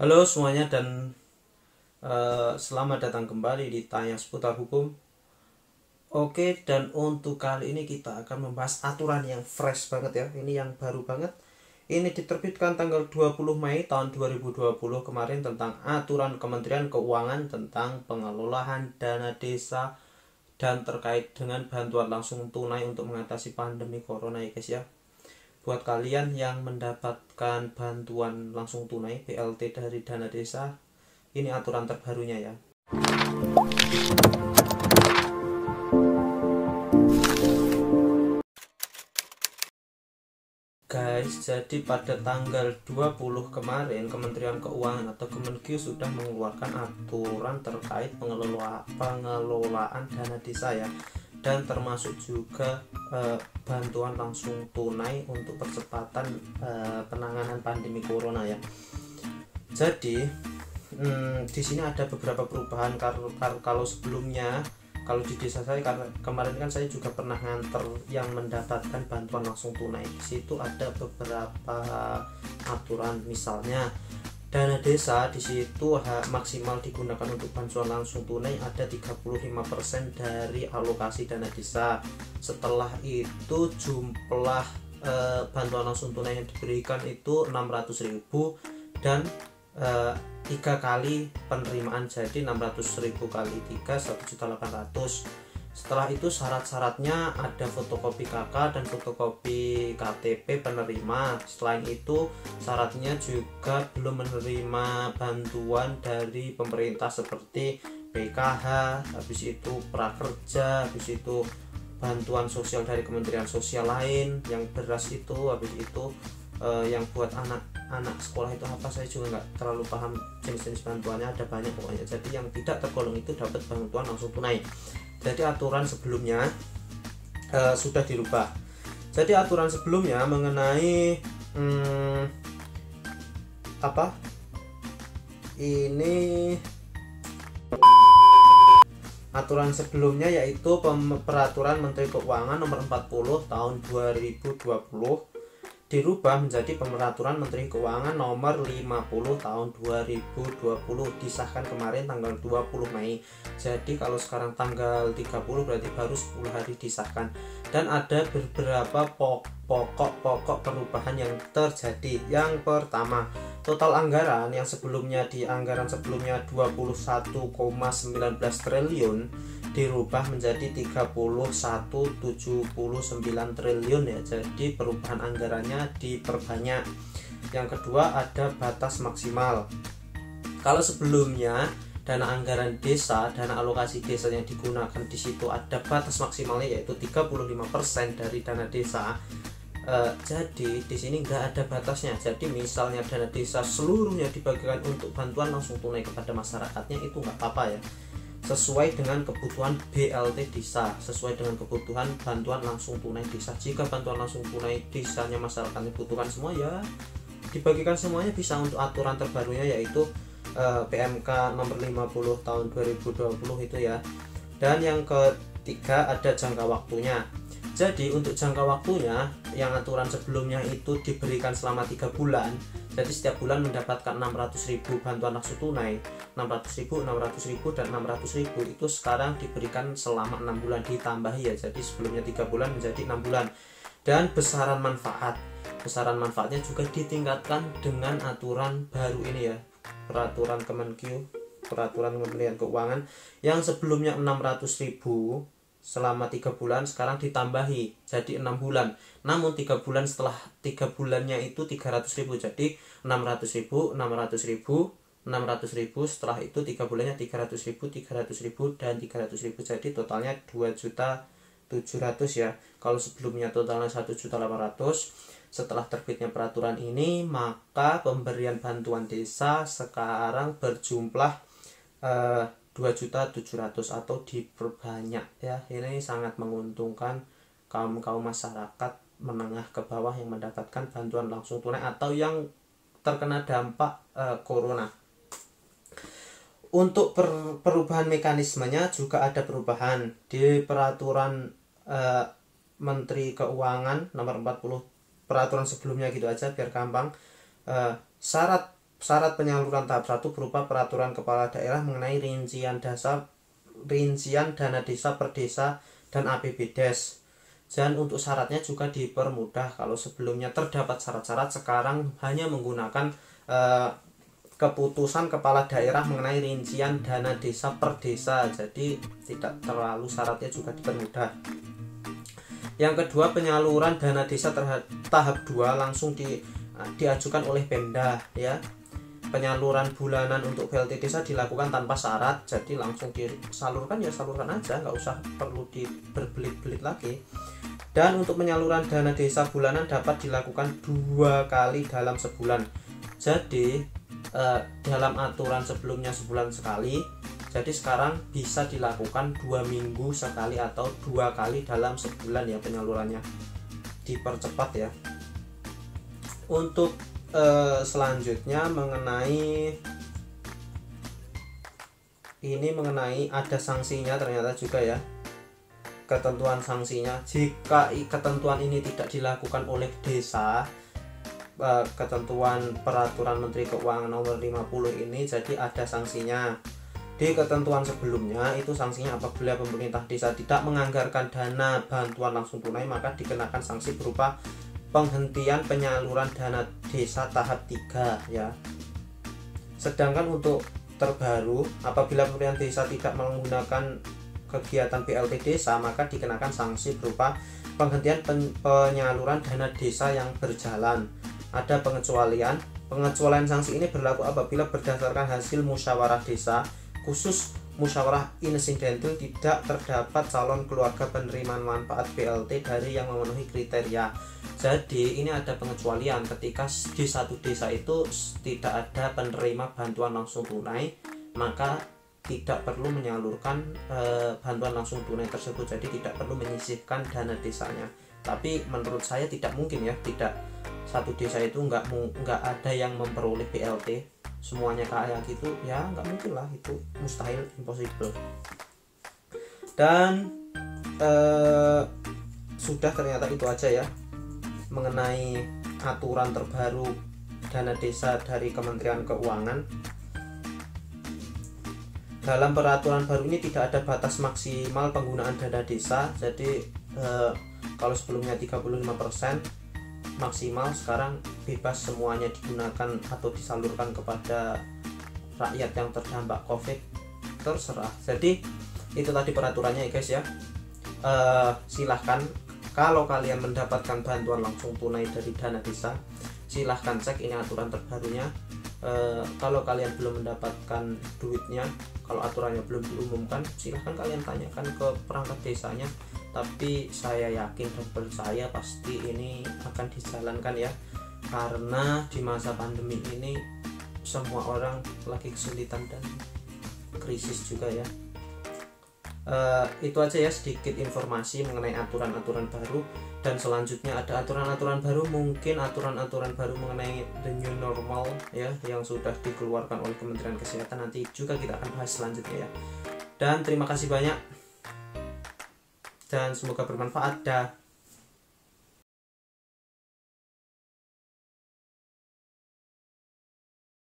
Halo semuanya dan selamat datang kembali di Tanya Seputar Hukum. Oke, dan untuk kali ini kita akan membahas aturan yang fresh banget ya. Ini yang baru banget. Ini diterbitkan tanggal 20 Mei tahun 2020 kemarin tentang aturan Kementerian Keuangan tentang pengelolaan dana desa dan terkait dengan bantuan langsung tunai untuk mengatasi pandemi corona ya guys ya. Buat kalian yang mendapatkan bantuan langsung tunai BLT dari dana desa, ini aturan terbarunya ya. Guys, jadi pada tanggal 20 kemarin Kementerian Keuangan atau Kemenkeu sudah mengeluarkan aturan terkait pengelolaan dana desa ya, dan termasuk juga bantuan langsung tunai untuk percepatan penanganan pandemi corona ya. Jadi di sini ada beberapa perubahan kalau sebelumnya, kalau di desa saya, karena kemarin kan saya juga pernah nganter yang mendapatkan bantuan langsung tunai. Di situ ada beberapa aturan, misalnya dana desa di situ maksimal digunakan untuk bantuan langsung tunai ada 35% dari alokasi dana desa. Setelah itu jumlah bantuan langsung tunai yang diberikan itu 600.000 dan 3 kali penerimaan, jadi 600.000 kali 3 1.800.000. Setelah itu syarat-syaratnya ada fotokopi KK dan fotokopi KTP penerima. Selain itu syaratnya juga belum menerima bantuan dari pemerintah seperti PKH, habis itu prakerja, habis itu bantuan sosial dari Kementerian Sosial lain yang beras itu, habis itu yang buat anak sekolah itu apa, saya juga nggak terlalu paham jenis-jenis bantuannya, ada banyak pokoknya. Jadi yang tidak tergolong itu dapat bantuan langsung tunai. Jadi aturan sebelumnya sudah dirubah. Jadi aturan sebelumnya mengenai aturan sebelumnya yaitu Peraturan Menteri Keuangan Nomor 40 Tahun 2020 dirubah menjadi Peraturan Menteri Keuangan Nomor 50 Tahun 2020, disahkan kemarin tanggal 20 Mei. Jadi kalau sekarang tanggal 30 berarti baru 10 hari disahkan. Dan ada beberapa pokok perubahan yang terjadi. Yang pertama, total anggaran yang sebelumnya di anggaran sebelumnya 21,19 triliun dirubah menjadi 31,79 triliun ya. Jadi perubahan anggarannya diperbanyak. Yang kedua, ada batas maksimal. Kalau sebelumnya dana anggaran desa, dana alokasi desa yang digunakan di situ ada batas maksimalnya yaitu 35% dari dana desa. Jadi di sini nggak ada batasnya. Jadi misalnya dana desa seluruhnya dibagikan untuk bantuan langsung tunai kepada masyarakatnya, itu nggak apa-apa ya, sesuai dengan kebutuhan BLT desa, sesuai dengan kebutuhan bantuan langsung tunai desa. Jika bantuan langsung tunai desanya masyarakatnya butuhkan semua ya dibagikan semuanya bisa. Untuk aturan terbarunya yaitu PMK nomor 50 tahun 2020 itu ya. Dan yang ketiga ada jangka waktunya. Jadi untuk jangka waktunya, yang aturan sebelumnya itu diberikan selama 3 bulan. Jadi setiap bulan mendapatkan 600.000 bantuan langsung tunai, 600.000, 600.000 dan 600.000 itu sekarang diberikan selama 6 bulan ditambahi ya. Jadi sebelumnya 3 bulan menjadi 6 bulan. Dan besaran manfaatnya juga ditingkatkan dengan aturan baru ini ya, peraturan Kemenkeu, peraturan Kementerian Keuangan yang sebelumnya 600.000 selama 3 bulan sekarang ditambahi jadi 6 bulan. Namun 3 bulan setelah 3 bulannya itu 300.000, jadi 600.000, 600.000, 600.000, setelah itu 3 bulannya 300.000, 300.000 dan 300.000, jadi totalnya 2.700.000 ya. Kalau sebelumnya totalnya 1.800.000, setelah terbitnya peraturan ini maka pemberian bantuan desa sekarang berjumlah 2.700.000 atau diperbanyak ya. Ini sangat menguntungkan kaum masyarakat menengah ke bawah yang mendapatkan bantuan langsung tunai atau yang terkena dampak corona. Untuk perubahan mekanismenya juga ada perubahan di peraturan Menteri Keuangan nomor 40, peraturan sebelumnya gitu aja biar gampang. Syarat syarat penyaluran tahap 1 berupa peraturan kepala daerah mengenai rincian dana desa per desa dan APBDes. Dan untuk syaratnya juga dipermudah. Kalau sebelumnya terdapat syarat-syarat, sekarang hanya menggunakan keputusan kepala daerah mengenai rincian dana desa per desa. Jadi tidak terlalu, syaratnya juga dipermudah. Yang kedua, penyaluran dana desa tahap 2 langsung diajukan oleh Pemda ya. Penyaluran bulanan untuk BLT desa dilakukan tanpa syarat, jadi langsung disalurkan ya, salurkan aja, nggak usah perlu berbelit-belit lagi. Dan untuk penyaluran dana desa bulanan dapat dilakukan 2 kali dalam sebulan. Jadi dalam aturan sebelumnya sebulan sekali, jadi sekarang bisa dilakukan 2 minggu sekali atau 2 kali dalam sebulan ya penyalurannya, dipercepat ya. Untuk selanjutnya mengenai ada sanksinya ternyata juga ya, ketentuan sanksinya. Jika ketentuan ini tidak dilakukan oleh desa, ketentuan peraturan Menteri Keuangan nomor 50 ini, jadi ada sanksinya. Di ketentuan sebelumnya itu sanksinya apabila pemerintah desa tidak menganggarkan dana bantuan langsung tunai, maka dikenakan sanksi berupa penghentian penyaluran dana desa tahap 3 ya. Sedangkan untuk terbaru, apabila pemerintah desa tidak menggunakan kegiatan BLT desa, maka dikenakan sanksi berupa penghentian penyaluran dana desa yang berjalan. Ada pengecualian. Pengecualian sanksi ini berlaku apabila berdasarkan hasil musyawarah desa, khusus musyawarah insidental, tidak terdapat calon keluarga penerima manfaat BLT dari yang memenuhi kriteria. Jadi ini ada pengecualian ketika di satu desa itu tidak ada penerima bantuan langsung tunai, maka tidak perlu menyalurkan bantuan langsung tunai tersebut, jadi tidak perlu menyisihkan dana desanya. Tapi menurut saya tidak mungkin ya, tidak satu desa itu nggak ada yang memperoleh BLT semuanya kaya gitu ya, nggak mungkin lah, itu mustahil, impossible. Dan sudah, ternyata itu aja ya mengenai aturan terbaru dana desa dari Kementerian Keuangan. Dalam peraturan baru ini tidak ada batas maksimal penggunaan dana desa, jadi kalau sebelumnya 35% maksimal, sekarang bebas semuanya digunakan atau disalurkan kepada rakyat yang terdampak COVID, terserah. Jadi itu tadi peraturannya ya guys ya. Silahkan kalau kalian mendapatkan bantuan langsung tunai dari dana desa, silahkan cek ini aturan terbarunya. Kalau kalian belum mendapatkan duitnya, kalau aturannya belum diumumkan, silahkan kalian tanyakan ke perangkat desanya. Tapi saya yakin dan percaya pasti ini akan dijalankan ya, karena di masa pandemi ini semua orang lagi kesulitan dan krisis juga ya. Itu aja ya sedikit informasi mengenai aturan-aturan baru, dan selanjutnya ada aturan-aturan baru, mungkin aturan-aturan baru mengenai the new normal ya, yang sudah dikeluarkan oleh Kementerian Kesehatan, nanti juga kita akan bahas selanjutnya ya. Dan terima kasih banyak dan semoga bermanfaat. Dah.